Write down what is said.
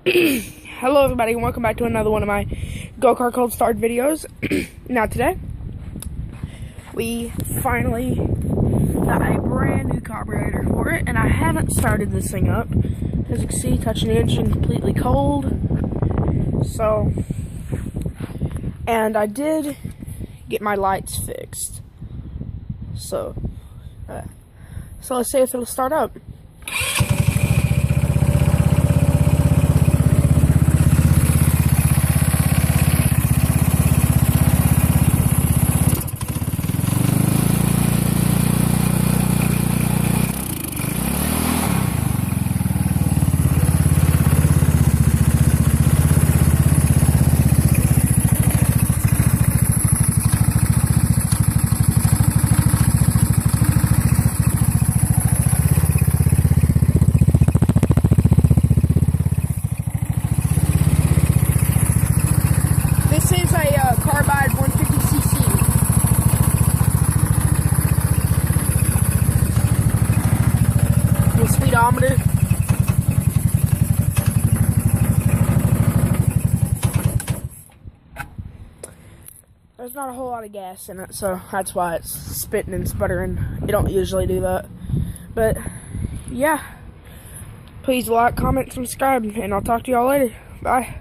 Hello everybody and welcome back to another one of my Go-Kart Cold Start videos. Now today, we finally got a brand new carburetor for it, and I haven't started this thing up. As you can see, touching the engine completely cold. And I did get my lights fixed. So let's see if it'll start up. This is a carbide 150cc. The speedometer. There's not a whole lot of gas in it, so that's why it's spitting and sputtering. You don't usually do that. But, yeah. Please like, comment, subscribe, and I'll talk to y'all later. Bye.